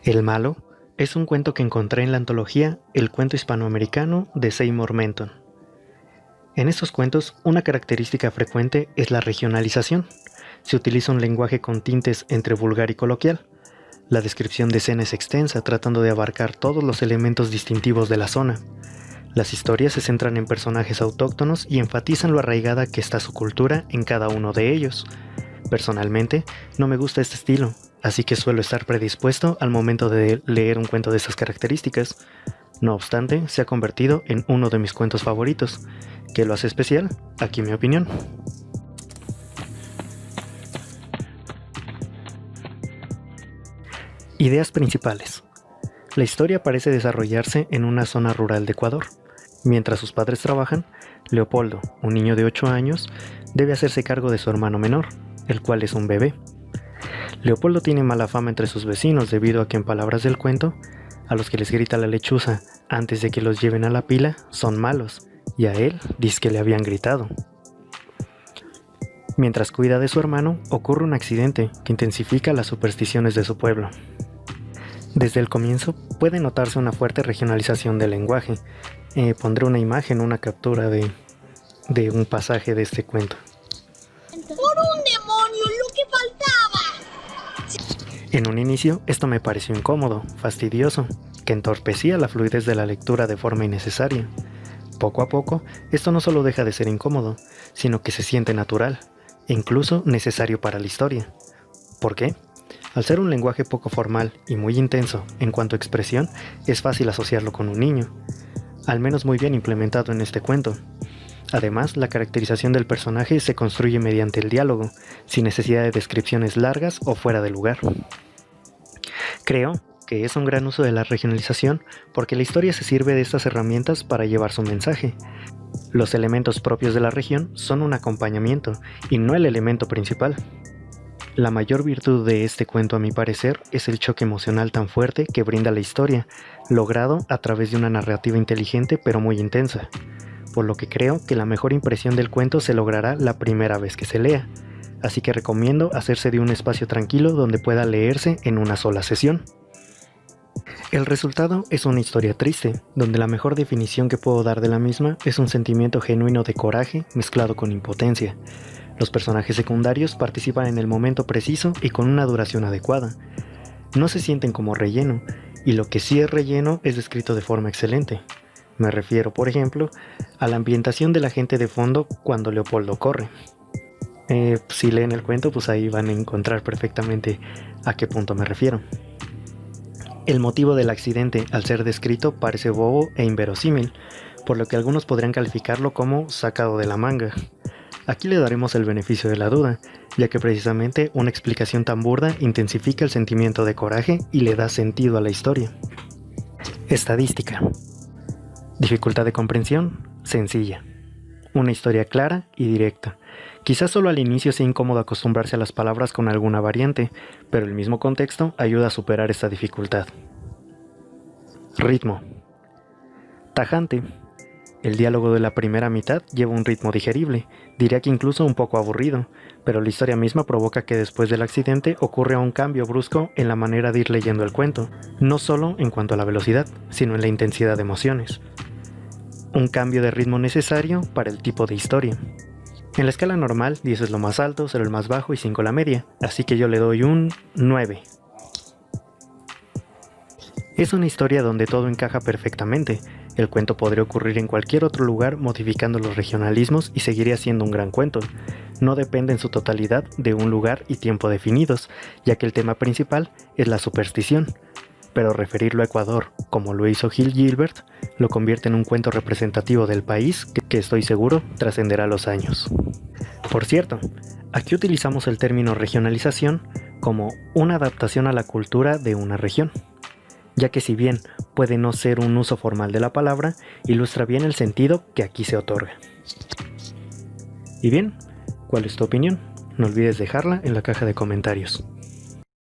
El malo es un cuento que encontré en la antología El cuento hispanoamericano de Seymour Menton. En estos cuentos, una característica frecuente es la regionalización. Se utiliza un lenguaje con tintes entre vulgar y coloquial. La descripción de escena es extensa, tratando de abarcar todos los elementos distintivos de la zona. Las historias se centran en personajes autóctonos y enfatizan lo arraigada que está su cultura en cada uno de ellos. Personalmente, no me gusta este estilo, así que suelo estar predispuesto al momento de leer un cuento de estas características. No obstante, se ha convertido en uno de mis cuentos favoritos. ¿Qué lo hace especial? Aquí mi opinión. Ideas principales. La historia parece desarrollarse en una zona rural de Ecuador. Mientras sus padres trabajan, Leopoldo, un niño de 8 años, debe hacerse cargo de su hermano menor, el cual es un bebé. Leopoldo tiene mala fama entre sus vecinos debido a que, en palabras del cuento, a los que les grita la lechuza antes de que los lleven a la pila son malos, y a él dice que le habían gritado. Mientras cuida de su hermano, ocurre un accidente que intensifica las supersticiones de su pueblo. Desde el comienzo puede notarse una fuerte regionalización del lenguaje. Pondré una imagen, una captura de un pasaje de este cuento. ¡Por un demonio, lo que faltaba! En un inicio, esto me pareció incómodo, fastidioso, que entorpecía la fluidez de la lectura de forma innecesaria. Poco a poco, esto no solo deja de ser incómodo, sino que se siente natural, e incluso necesario para la historia. ¿Por qué? Al ser un lenguaje poco formal y muy intenso en cuanto a expresión, es fácil asociarlo con un niño, al menos muy bien implementado en este cuento. Además, la caracterización del personaje se construye mediante el diálogo, sin necesidad de descripciones largas o fuera de lugar. Creo que es un gran uso de la regionalización porque la historia se sirve de estas herramientas para llevar su mensaje. Los elementos propios de la región son un acompañamiento y no el elemento principal. La mayor virtud de este cuento, a mi parecer, es el choque emocional tan fuerte que brinda la historia, logrado a través de una narrativa inteligente pero muy intensa, por lo que creo que la mejor impresión del cuento se logrará la primera vez que se lea, así que recomiendo hacerse de un espacio tranquilo donde pueda leerse en una sola sesión. El resultado es una historia triste, donde la mejor definición que puedo dar de la misma es un sentimiento genuino de coraje mezclado con impotencia. Los personajes secundarios participan en el momento preciso y con una duración adecuada. No se sienten como relleno, y lo que sí es relleno es descrito de forma excelente. Me refiero, por ejemplo, a la ambientación de la gente de fondo cuando Leopoldo corre. Si leen el cuento, pues ahí van a encontrar perfectamente a qué punto me refiero. El motivo del accidente, al ser descrito, parece bobo e inverosímil, por lo que algunos podrían calificarlo como sacado de la manga. Aquí le daremos el beneficio de la duda, ya que precisamente una explicación tan burda intensifica el sentimiento de coraje y le da sentido a la historia. Estadística. Dificultad de comprensión, sencilla. Una historia clara y directa. Quizás solo al inicio sea incómodo acostumbrarse a las palabras con alguna variante, pero el mismo contexto ayuda a superar esta dificultad. Ritmo. Tajante. El diálogo de la primera mitad lleva un ritmo digerible, diría que incluso un poco aburrido, pero la historia misma provoca que después del accidente ocurra un cambio brusco en la manera de ir leyendo el cuento, no solo en cuanto a la velocidad, sino en la intensidad de emociones. Un cambio de ritmo necesario para el tipo de historia. En la escala normal, 10 es lo más alto, 0 el más bajo y 5 la media, así que yo le doy un 9. Es una historia donde todo encaja perfectamente. El cuento podría ocurrir en cualquier otro lugar modificando los regionalismos y seguiría siendo un gran cuento. No depende en su totalidad de un lugar y tiempo definidos, ya que el tema principal es la superstición. Pero referirlo a Ecuador, como lo hizo Gil Gilbert, lo convierte en un cuento representativo del país que estoy seguro trascenderá los años. Por cierto, aquí utilizamos el término regionalización como una adaptación a la cultura de una región, ya que si bien puede no ser un uso formal de la palabra, ilustra bien el sentido que aquí se otorga. Y bien, ¿cuál es tu opinión? No olvides dejarla en la caja de comentarios.